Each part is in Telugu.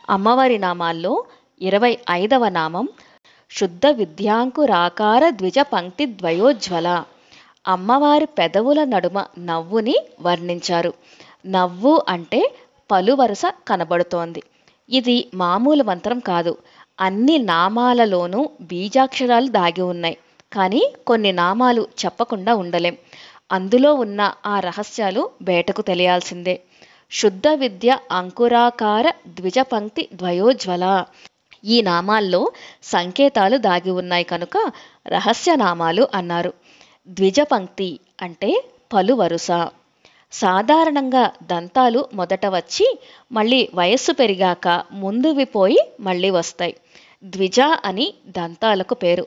అమ్మవారి నామాల్లో 25వ నామం శుద్ధ విద్యాంకురాకార ద్విజ పంక్తి ద్వయోజ్వల. అమ్మవారి పెదవుల నడుమ నవ్వుని వర్ణించారు. నవ్వు అంటే పలువరుస కనబడుతోంది. ఇది మామూలు మంత్రం కాదు. అన్ని నామాలలోనూ బీజాక్షరాలు దాగి ఉన్నాయి. కానీ కొన్ని నామాలు చెప్పకుండా ఉండలేం. అందులో ఉన్న ఆ రహస్యాలు బయటకు తెలియాల్సిందే. శుద్ధ విద్య అంకురాకార ద్విజ పంక్తి ద్వయోజ్వల. ఈ నామాల్లో సంకేతాలు దాగి ఉన్నాయి కనుక రహస్య నామాలు అన్నారు. ద్విజ పంక్తి అంటే పలు వరుస. సాధారణంగా దంతాలు మొదట వచ్చి మళ్ళీ వయస్సు పెరిగాక ముందువి పోయి మళ్ళీ వస్తాయి. ద్విజ అని దంతాలకు పేరు.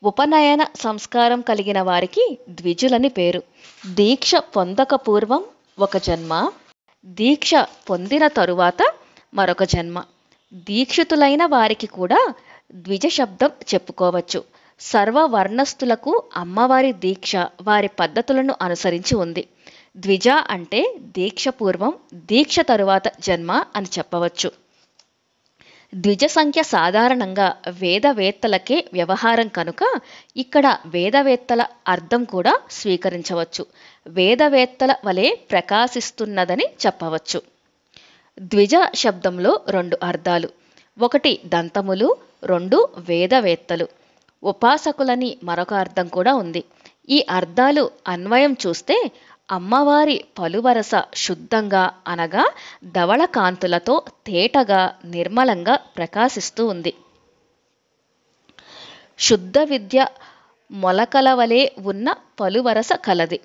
ఉపనయన సంస్కారం కలిగిన వారికి ద్విజులని పేరు. దీక్ష పొందక పూర్వం ఒక జన్మ, దీక్ష పొందిన తరువాత మరొక జన్మ. దీక్షితులైన వారికి కూడా ద్విజ శబ్దం చెప్పుకోవచ్చు. సర్వవర్ణస్థులకు అమ్మవారి దీక్ష వారి పద్ధతులను అనుసరించి ఉంది. ద్విజ అంటే దీక్ష పూర్వం, దీక్ష తరువాత జన్మ అని చెప్పవచ్చు. ద్విజ సంఖ్య సాధారణంగా వేదవేత్తలకే వ్యవహారం కనుక ఇక్కడ వేదవేత్తల అర్థం కూడా స్వీకరించవచ్చు. వేదవేత్తల వలె ప్రకాశిస్తున్నదని చెప్పవచ్చు. ద్విజ శబ్దంలో 2 అర్థాలు. 1 దంతములు, 2 వేదవేత్తలు. ఉపాసకులని మరొక అర్థం కూడా ఉంది. ఈ అర్థాలు అన్వయం చూస్తే అమ్మవారి పలువరస శుద్ధంగా అనగా ధవళ కాంతులతో తేటగా నిర్మలంగా ప్రకాశిస్తూ ఉంది. శుద్ధ విద్య మొలకల వలె ఉన్న పలువరస కలది.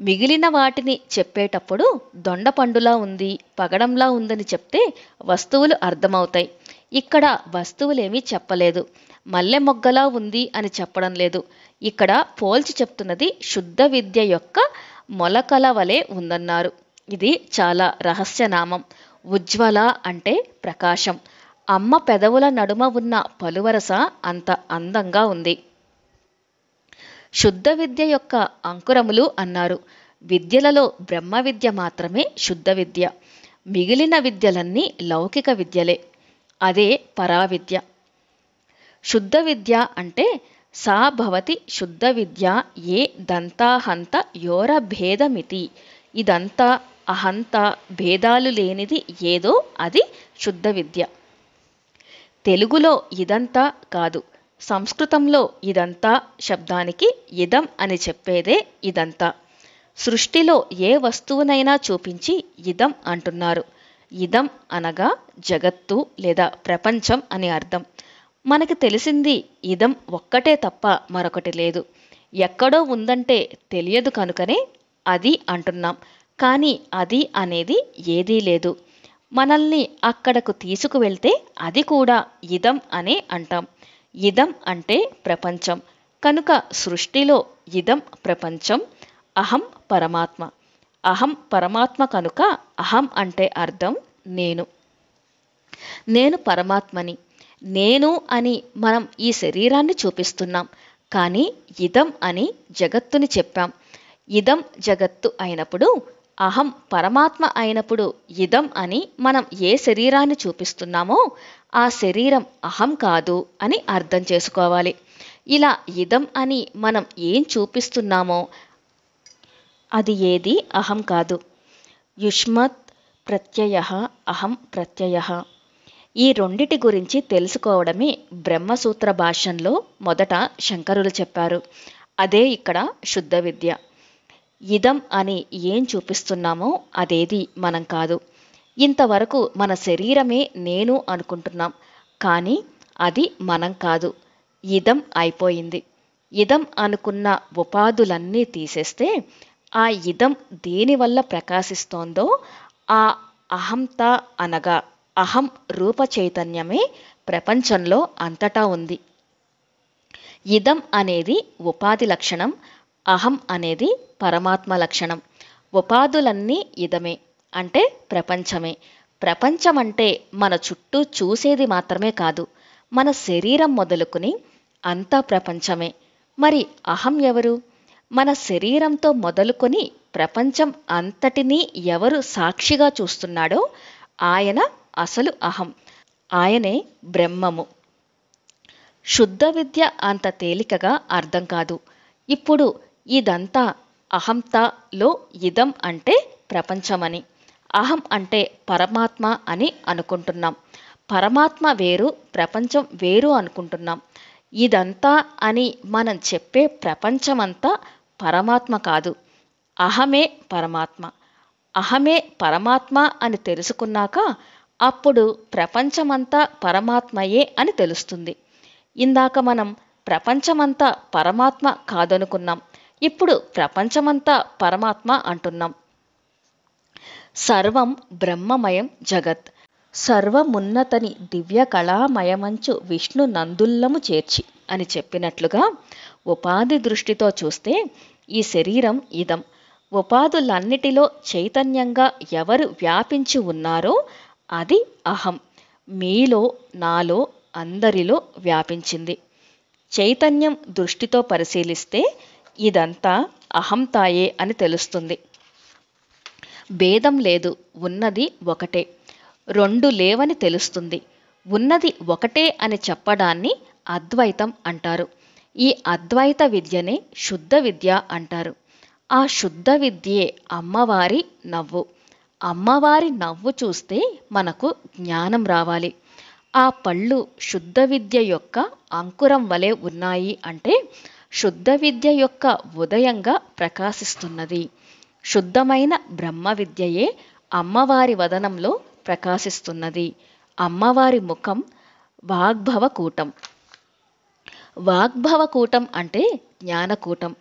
మిగిలిన వాటిని చెప్పేటప్పుడు దొండపండులా ఉంది, పగడంలా ఉందని చెప్తే వస్తువులు అర్థమవుతాయి. ఇక్కడ వస్తువులేమీ చెప్పలేదు. మల్లె మొగ్గలా ఉంది అని చెప్పడం లేదు. ఇక్కడ పోల్చి చెప్తున్నది శుద్ధ విద్య యొక్క మొలకల వలె ఉందన్నారు. ఇది చాలా రహస్యనామం. ఉజ్వల అంటే ప్రకాశం. అమ్మ పెదవుల నడుమ ఉన్న పలువరస అంత అందంగా ఉంది. శుద్ధ విద్య యొక్క అంకురములు అన్నారు. విద్యలలో బ్రహ్మ విద్య మాత్రమే శుద్ధ విద్య. మిగిలిన విద్యలన్నీ లౌకిక విద్యలే. అదే పరావిద్య. శుద్ధ విద్య అంటే సా భవతి శుద్ధ విద్య ఏ దంతాహంత యోరభేదమితి. ఇదంతా అహంత భేదాలు లేనిది ఏదో అది శుద్ధ విద్య. తెలుగులో ఇదంతా కాదు, సంస్కృతంలో ఇదంతా శబ్దానికి ఇదం అని చెప్పేదే ఇదంతా. సృష్టిలో ఏ వస్తువునైనా చూపించి ఇదం అంటున్నారు. ఇదం అనగా జగత్తు లేదా ప్రపంచం అని అర్థం. మనకి తెలిసింది ఇదం ఒక్కటే తప్ప మరొకటి లేదు. ఎక్కడో ఉందంటే తెలియదు కనుకనే అది అంటున్నాం. కానీ అది అనేది ఏదీ లేదు. మనల్ని అక్కడకు తీసుకువెళ్తే అది కూడా ఇదం అనే అంటాం. ఇదం అంటే ప్రపంచం కనుక సృష్టిలో ఇదం ప్రపంచం. అహం పరమాత్మ. అహం పరమాత్మ కనుక అహం అంటే అర్థం నేను. నేను పరమాత్మని. నేను అని మనం ఈ శరీరాన్ని చూపిస్తున్నాం. కానీ ఇదం అని జగత్తుని చెప్పాం. ఇదం జగత్తు అయినప్పుడు, అహం పరమాత్మ అయినప్పుడు ఇదం అని మనం ఏ శరీరాన్ని చూపిస్తున్నామో ఆ శరీరం అహం కాదు అని అర్థం చేసుకోవాలి. ఇలా ఇదం అని మనం ఏం చూపిస్తున్నామో అది ఏది అహం కాదు. యుష్మత్ ప్రత్యయ అహం ప్రత్యయ. ఈ రెండిటి గురించి తెలుసుకోవడమే బ్రహ్మసూత్ర భాష్యంలో మొదట శంకరులు చెప్పారు. అదే ఇక్కడ శుద్ధ విద్య. ఇదం అని ఏం చూపిస్తున్నామో అదేది మనం కాదు. ఇంతవరకు మన శరీరమే నేను అనుకుంటున్నాం. కానీ అది మనం కాదు. ఇదం అయిపోయింది. ఇదం అనుకున్న ఉపాధులన్నీ తీసేస్తే ఆ ఇదం దేనివల్ల ప్రకాశిస్తోందో ఆ అహంత అనగా అహం రూప చైతన్యమే ప్రపంచంలో అంతటా ఉంది. ఇదం అనేది ఉపాధి లక్షణం, అహం అనేది పరమాత్మ లక్షణం. ఉపాధులన్నీ ఇదమే అంటే ప్రపంచమే. ప్రపంచం అంటే మన చుట్టూ చూసేది మాత్రమే కాదు, మన శరీరం మొదలుకుని అంతా ప్రపంచమే. మరి అహం ఎవరు? మన శరీరంతో మొదలుకొని ప్రపంచం అంతటినీ ఎవరు సాక్షిగా చూస్తున్నాడో ఆయన అసలు అహం. ఆయనే బ్రహ్మము. శుద్ధ విద్య అంత తేలికగా అర్థం కాదు. ఇప్పుడు ఇదంతా అహంతలో ఇదం అంటే ప్రపంచమని, అహం అంటే పరమాత్మ అని అనుకుంటున్నాం. పరమాత్మ వేరు, ప్రపంచం వేరు అనుకుంటున్నాం. ఇదంతా అని మనం చెప్పే ప్రపంచమంతా పరమాత్మ కాదు, అహమే పరమాత్మ. అహమే పరమాత్మ అని తెలుసుకున్నాక అప్పుడు ప్రపంచమంతా పరమాత్మయే అని తెలుస్తుంది. ఇందాక మనం ప్రపంచమంతా పరమాత్మ కాదనుకున్నాం, ఇప్పుడు ప్రపంచమంతా పరమాత్మ అంటున్నాం. సర్వం బ్రహ్మమయం జగత్, సర్వమున్నతని దివ్య కళామయమంచు విష్ణు నందుల్లము చేర్చి అని చెప్పినట్లుగా ఉపాధి దృష్టితో చూస్తే ఈ శరీరం ఇదం. ఉపాధులన్నిటిలో చైతన్యంగా ఎవరు వ్యాపించి ఉన్నారో అది అహం. మీలో, నాలో, అందరిలో వ్యాపించింది. చైతన్యం దృష్టితో పరిశీలిస్తే ఇదంతా అహంతాయే అని తెలుస్తుంది. భేదం లేదు, ఉన్నది ఒకటే. రెండు లేవని తెలుస్తుంది. ఉన్నది ఒకటే అని చెప్పడాన్ని అద్వైతం అంటారు. ఈ అద్వైత విద్యనే శుద్ధ విద్య అంటారు. ఆ శుద్ధ విద్యే అమ్మవారి నవ్వు. అమ్మవారి నవ్వు చూస్తే మనకు జ్ఞానం రావాలి. ఆ పళ్ళు శుద్ధ విద్య యొక్క అంకురం వలె ఉన్నాయి అంటే శుద్ధ విద్య యొక్క ఉదయంగా ప్రకాశిస్తున్నది. శుద్ధమైన బ్రహ్మ విద్యయే అమ్మవారి వదనంలో ప్రకాశిస్తున్నది. అమ్మవారి ముఖం వాగ్భవకూటం. వాగ్భవకూటం అంటే జ్ఞానకూటం.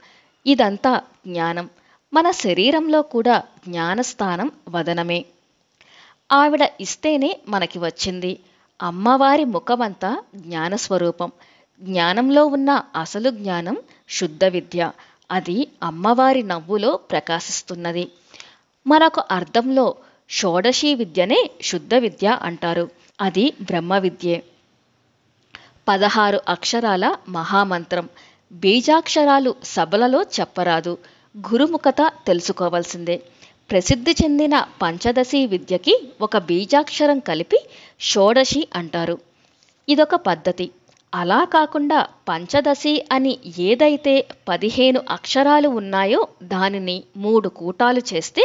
ఇదంతా జ్ఞానం. మన శరీరంలో కూడా జ్ఞానస్థానం వదనమే. ఆవిడ ఇస్తేనే మనకి వచ్చింది. అమ్మవారి ముఖమంతా జ్ఞానస్వరూపం. జ్ఞానంలో ఉన్న అసలు జ్ఞానం శుద్ధ విద్య. అది అమ్మవారి నవ్వులో ప్రకాశిస్తున్నది. మరొక అర్థంలో షోడశీ విద్యనే శుద్ధ విద్య అంటారు. అది బ్రహ్మ విద్యే. 16 అక్షరాల మహామంత్రం. బీజాక్షరాలు సభలలో చెప్పరాదు, గురుముఖత తెలుసుకోవాల్సిందే. ప్రసిద్ధి చెందిన పంచదశి విద్యకి ఒక బీజాక్షరం కలిపి షోడశి అంటారు. ఇదొక పద్ధతి. అలా కాకుండా పంచదశి అని ఏదైతే 15 అక్షరాలు ఉన్నాయో దానిని 3 కూటాలు చేస్తే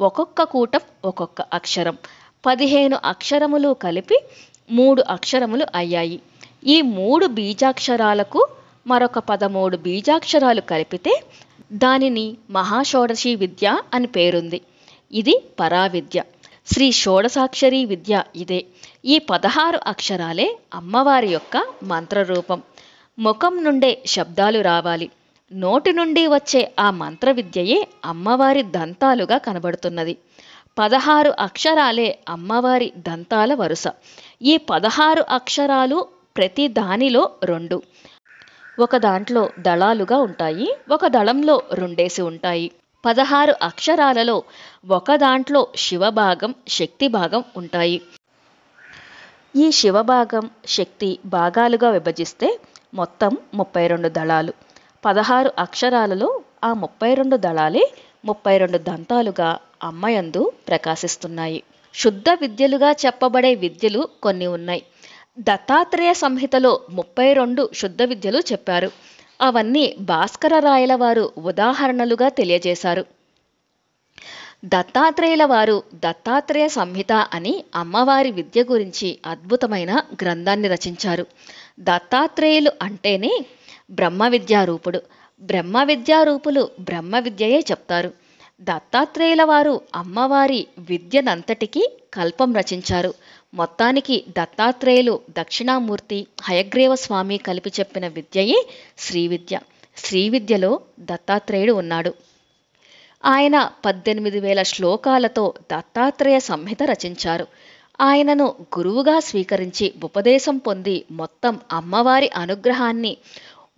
ఒక్కొక్క కూటం ఒక్కొక్క అక్షరం. 15 అక్షరములు కలిపి 3 అక్షరములు అయ్యాయి. ఈ 3 బీజాక్షరాలకు మరొక 13 బీజాక్షరాలు కలిపితే దానిని మహాషోడశి విద్య అని పేరుంది. ఇది పరావిద్య. శ్రీ షోడశాక్షరీ విద్య ఇదే. ఈ 16 అక్షరాలే అమ్మవారి యొక్క మంత్రరూపం. ముఖం నుండే శబ్దాలు రావాలి. నోటి నుండి వచ్చే ఆ మంత్ర విద్యయే అమ్మవారి దంతాలుగా కనబడుతున్నది. 16 అక్షరాలే అమ్మవారి దంతాల వరుస. ఈ 16 అక్షరాలు ప్రతి దానిలో 2. ఒక దాంట్లో దళాలుగా ఉంటాయి, ఒక దళంలో 2 ఉంటాయి. 16 అక్షరాలలో ఒక దాంట్లో శివభాగం, శక్తి భాగం ఉంటాయి. ఈ శివభాగం, శక్తి భాగాలుగా విభజిస్తే మొత్తం 32 దళాలు. 16 అక్షరాలలో ఆ 32 దళాలే 32 దంతాలుగా అమ్మయందు ప్రకాశిస్తున్నాయి. శుద్ధ విద్యలుగా చెప్పబడే విద్యలు కొన్ని ఉన్నాయి. దత్తాత్రేయ సంహితలో 32 శుద్ధ విద్యలు చెప్పారు. అవన్నీ భాస్కర రాయల వారు ఉదాహరణలుగా తెలియజేశారు. దత్తాత్రేయుల వారు దత్తాత్రేయ సంహిత అని అమ్మవారి విద్య గురించి అద్భుతమైన గ్రంథాన్ని రచించారు. దత్తాత్రేయులు అంటేనే బ్రహ్మ విద్యారూపుడు. బ్రహ్మ విద్యారూపులు బ్రహ్మ విద్యయే చెప్తారు. దత్తాత్రేయుల వారు అమ్మవారి విద్యనంతటికీ కల్పం రచించారు. మొత్తానికి దత్తాత్రేయులు, దక్షిణామూర్తి, హయగ్రీవ స్వామి కలిపి చెప్పిన విద్యయే శ్రీవిద్య. శ్రీవిద్యలో దత్తాత్రేయుడు ఉన్నాడు. ఆయన 18,000 శ్లోకాలతో దత్తాత్రేయ సంహిత రచించారు. ఆయనను గురువుగా స్వీకరించి ఉపదేశం పొంది మొత్తం అమ్మవారి అనుగ్రహాన్ని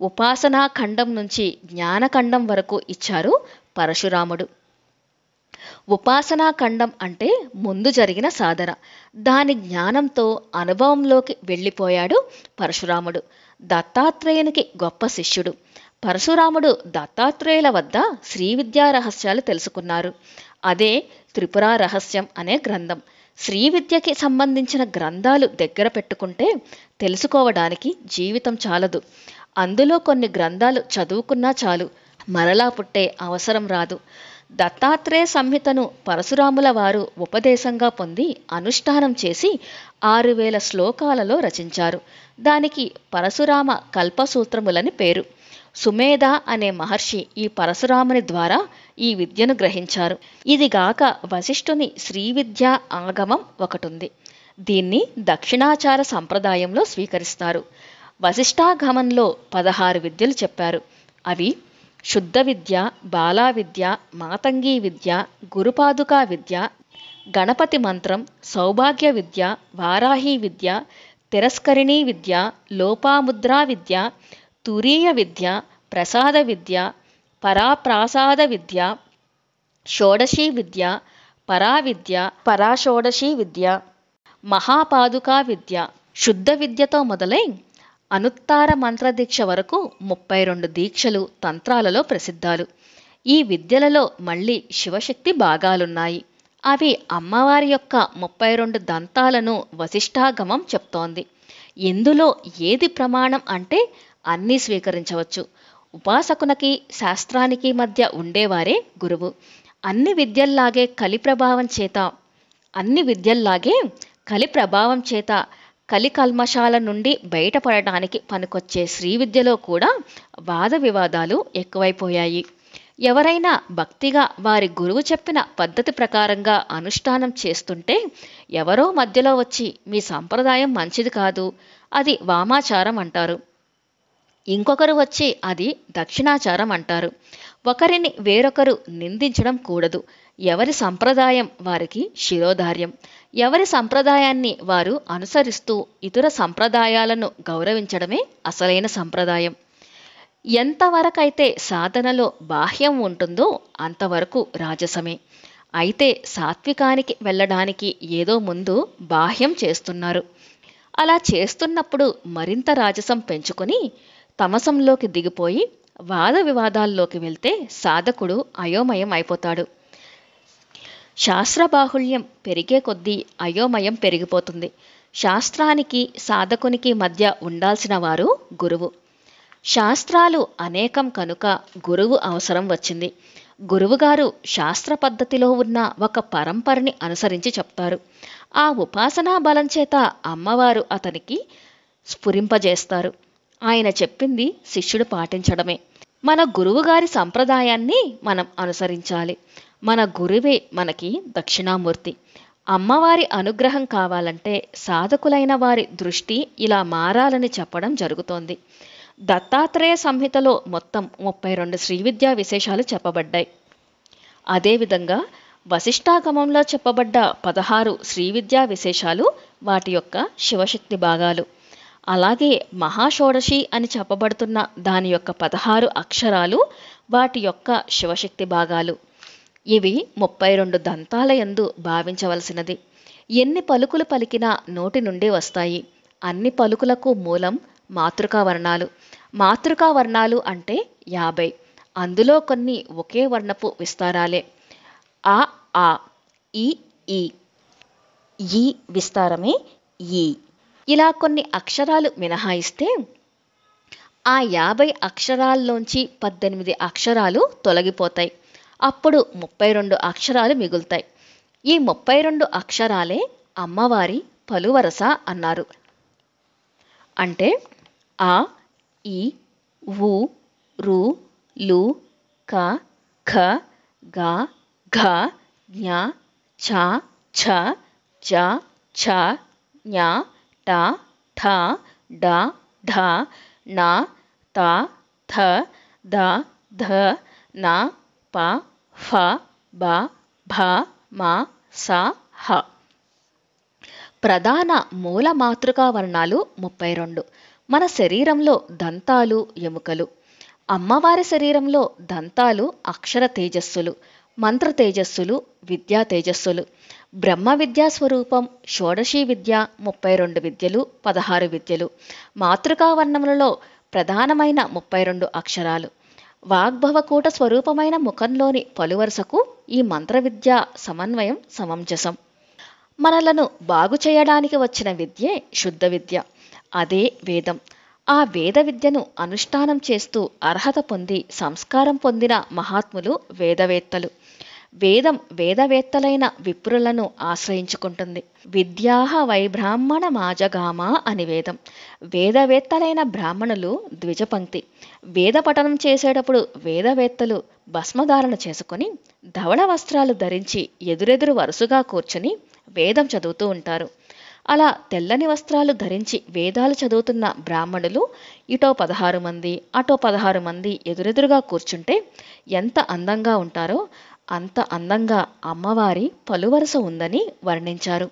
ఉపాసనాఖండం నుంచి జ్ఞానఖండం వరకు ఇచ్చారు పరశురాముడు. ఉపాసనాఖండం అంటే ముందు జరిగిన సాధన. దాని జ్ఞానంతో అనుభవంలోకి వెళ్ళిపోయాడు పరశురాముడు. దత్తాత్రేయునికి గొప్ప శిష్యుడు. పరశురాముడు దత్తాత్రేయుల వద్ద శ్రీవిద్యా రహస్యాలు తెలుసుకున్నారు. అదే త్రిపుర రహస్యం అనే గ్రంథం. శ్రీ విద్యకి సంబంధించిన గ్రంథాలు దగ్గర పెట్టుకుంటే తెలుసుకోవడానికి జీవితం చాలదు. అందులో కొన్ని గ్రంథాలు చదువుకున్నా చాలు, మరలా పుట్టే అవసరం రాదు. దత్తాత్రేయ సంహితను పరశురాముల వారు ఉపదేశంగా పొంది అనుష్ఠానం చేసి 6000 శ్లోకాలలో రచించారు. దానికి పరశురామ కల్పసూత్రములని పేరు. సుమేధ అనే మహర్షి ఈ పరశురాముని ద్వారా ఈ విద్యను గ్రహించారు. ఇదిగాక వశిష్ఠుని శ్రీవిద్య ఆగమం ఒకటుంది. దీన్ని దక్షిణాచార సంప్రదాయంలో స్వీకరిస్తారు. వశిష్ఠాగమంలో 16 విద్యలు చెప్పారు. అవి శుద్ధ విద్య, బాలా విద్య, మాతంగీ విద్య, గురుపాదుకా విద్య, గణపతి మంత్రం, సౌభాగ్య విద్య, వారాహి విద్య, తిరస్కరిణీ విద్య, లోపాముద్రా విద్య, తురీయ విద్య, ప్రసాద విద్య, పరాప్రాసాద విద్య, షోడశీ విద్య, పరావిద్య, పరాషోడశీ విద్య, మహాపాదుకా విద్య. శుద్ధ విద్యతో మొదలై అనుత్తార మంత్రదీక్ష వరకు 32 దీక్షలు తంత్రాలలో ప్రసిద్ధాలు. ఈ విద్యలలో మళ్ళీ శివశక్తి భాగాలున్నాయి. అవి అమ్మవారి యొక్క 32 దంతాలను వశిష్ఠాగమం చెప్తోంది. ఇందులో ఏది ప్రమాణం అంటే అన్నీ స్వీకరించవచ్చు. ఉపాసకునికి శాస్త్రానికి మధ్య ఉండేవారే గురువు. అన్ని విద్యల్లాగే కలి ప్రభావం చేత కలి కల్మషాల నుండి బయటపడటానికి పనికొచ్చే శ్రీ విద్యలో కూడా వాద వివాదాలు ఎక్కువైపోయాయి. ఎవరైనా భక్తిగా వారి గురువు చెప్పిన పద్ధతి ప్రకారంగా అనుష్ఠానం చేస్తుంటే ఎవరో మధ్యలో వచ్చి మీ సంప్రదాయం మంచిది కాదు, అది వామాచారం అంటారు. ఇంకొకరు వచ్చి అది దక్షిణాచారం అంటారు. ఒకరిని వేరొకరు నిందించడం కూడదు. ఎవరి సంప్రదాయం వారికి శిరోధార్యం. ఎవరి సంప్రదాయాన్ని వారు అనుసరిస్తూ ఇతర సంప్రదాయాలను గౌరవించడమే అసలైన సంప్రదాయం. ఎంతవరకైతే సాధనలో బాహ్యం ఉంటుందో అంతవరకు రాజసమే. అయితే సాత్వికానికి వెళ్ళడానికి ఏదో ముందు బాహ్యం చేస్తున్నారు. అలా చేస్తున్నప్పుడు మరింత రాజసం పెంచుకొని తమసంలోకి దిగిపోయి వాద వివాదాల్లోకి వెళ్తే సాధకుడు అయోమయం అయిపోతాడు. శాస్త్రబాహుళ్యం పెరిగే కొద్దీ అయోమయం పెరిగిపోతుంది. శాస్త్రానికి సాధకునికి మధ్య ఉండాల్సిన వారు గురువు. శాస్త్రాలు అనేకం కనుక గురువు అవసరం వచ్చింది. గురువుగారు శాస్త్ర పద్ధతిలో ఉన్న ఒక పరంపరని అనుసరించి చెప్తారు. ఆ ఉపాసనా బలం చేత అమ్మవారు అతనికి స్ఫురింపజేస్తారు. ఆయన చెప్పింది శిష్యుడు పాటించడమే. మన గురువుగారి సంప్రదాయాన్ని మనం అనుసరించాలి. మన గురువే మనకి దక్షిణామూర్తి. అమ్మవారి అనుగ్రహం కావాలంటే సాధకులైన వారి దృష్టి ఇలా మారాలని చెప్పడం జరుగుతోంది. దత్తాత్రేయ సంహితలో మొత్తం 32 శ్రీవిద్యా విశేషాలు చెప్పబడ్డాయి. అదేవిధంగా వశిష్ఠాగమంలో చెప్పబడ్డ 16 శ్రీవిద్యా విశేషాలు వాటి యొక్క శివశక్తి భాగాలు. అలాగే మహాషోడశి అని చెప్పబడుతున్న దాని యొక్క 16 అక్షరాలు వాటి యొక్క శివశక్తి భాగాలు. ఇవి 32 దంతాల యందు భావించవలసినది. ఎన్ని పలుకులు పలికినా నోటి నుండి వస్తాయి. అన్ని పలుకులకు మూలం మాతృకా వర్ణాలు. మాతృకా వర్ణాలు అంటే 50. అందులో కొన్ని ఒకే వర్ణపు విస్తారాలే. ఆ ఆ, ఈ ఈ, ఈ విస్తారమే ఈ. ఇలా కొన్ని అక్షరాలు మినహాయిస్తే ఆ 50 అక్షరాల్లోంచి 18 అక్షరాలు తొలగిపోతాయి. అప్పుడు 32 అక్షరాలు మిగులుతాయి. ఈ 32 అక్షరాలే అమ్మవారి పలువరస అన్నారు. అంటే ఆ, ఈ, ఊ, రు, లు, క, ఖ, గ, ఘ, జ్ఞ, ఛ, ఛ, జ, ఛ, ఞ, ట, ఠ, డ, ఢ, ణ, త, థ, ద, ధ, న, ప, ఫ, బ, భ, మ, స, హ. ప్రధాన మూల మాతృకా వర్ణాలు 32. మన శరీరంలో దంతాలు ఎముకలు. అమ్మవారి శరీరంలో దంతాలు అక్షర తేజస్సులు, మంత్ర తేజస్సులు, విద్యా తేజస్సులు. బ్రహ్మ విద్యా స్వరూపం షోడశీ విద్య 32 విద్యలు, 16 విద్యలు. మాతృకా వర్ణములలో ప్రధానమైన 32 అక్షరాలు. వాగ్భవకూట స్వరూపమైన ముఖంలోని పలువరుసకు ఈ మంత్ర విద్యా సమన్వయం సమంజసం. మనలను బాగు చేయడానికి వచ్చిన విద్యే శుద్ధ విద్య. అదే వేదం. ఆ వేద విద్యను అనుష్ఠానం చేస్తూ అర్హత పొంది సంస్కారం పొందిన మహాత్ములు వేదవేత్తలు. వేదం వేదవేత్తలైన విప్రులను ఆశ్రయించుకుంటుంది. విద్యాహ వైబ్రాహ్మణ మాజగామ అని వేదం. వేదవేత్తలైన బ్రాహ్మణులు ద్విజపంక్తి. వేద పఠనం చేసేటప్పుడు వేదవేత్తలు భస్మధారణ చేసుకుని ధవళ వస్త్రాలు ధరించి ఎదురెదురు వరుసగా కూర్చుని వేదం చదువుతూ ఉంటారు. అలా తెల్లని వస్త్రాలు ధరించి వేదాలు చదువుతున్న బ్రాహ్మణులు ఇటో 16 మంది అటో 16 మంది ఎదురెదురుగా కూర్చుంటే ఎంత అందంగా ఉంటారో అంత అందంగా అమ్మవారి పలువరుస ఉందని వర్ణించారు.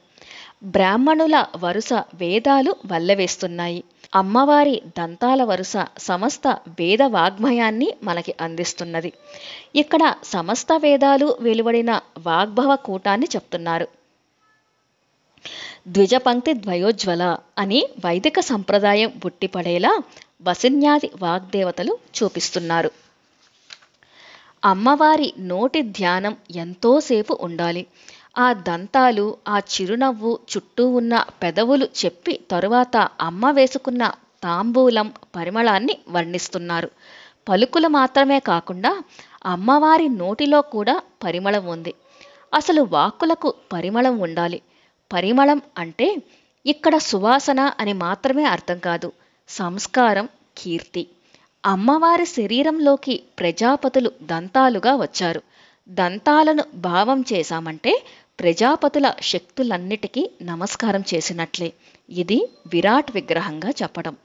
బ్రాహ్మణుల వరుస వేదాలు వల్లెవేస్తున్నాయి. అమ్మవారి దంతాల వరుస సమస్త వేద వాగ్మయాన్ని మనకి అందిస్తున్నది. ఇక్కడ సమస్త వేదాలు వెలువడిన వాగ్భవ కూటాన్ని చెప్తున్నారు. ద్విజపంక్తి ద్వయోజ్వల అని వైదిక సంప్రదాయం బుట్టిపడేలా వసిన్యాది వాగ్దేవతలు చూపిస్తున్నారు. అమ్మవారి నోటి ధ్యానం ఎంతోసేపు ఉండాలి. ఆ దంతాలు, ఆ చిరునవ్వు, చుట్టూ ఉన్న పెదవులు చెప్పి తరువాత అమ్మ వేసుకున్న తాంబూలం పరిమళాన్ని వర్ణిస్తున్నారు. పలుకులు మాత్రమే కాకుండా అమ్మవారి నోటిలో కూడా పరిమళం ఉంది. అసలు వాక్కులకు పరిమళం ఉండాలి. పరిమళం అంటే ఇక్కడ సువాసన అని మాత్రమే అర్థం కాదు, సంస్కారం, కీర్తి. అమ్మవారి శరీరంలోకి ప్రజాపతులు దంతాలుగా వచ్చారు. దంతాలను భావం చేశామంటే ప్రజాపతుల శక్తులన్నిటికీ నమస్కారం చేసినట్లే. ఇది విరాట్ విగ్రహంగా చెప్పడం.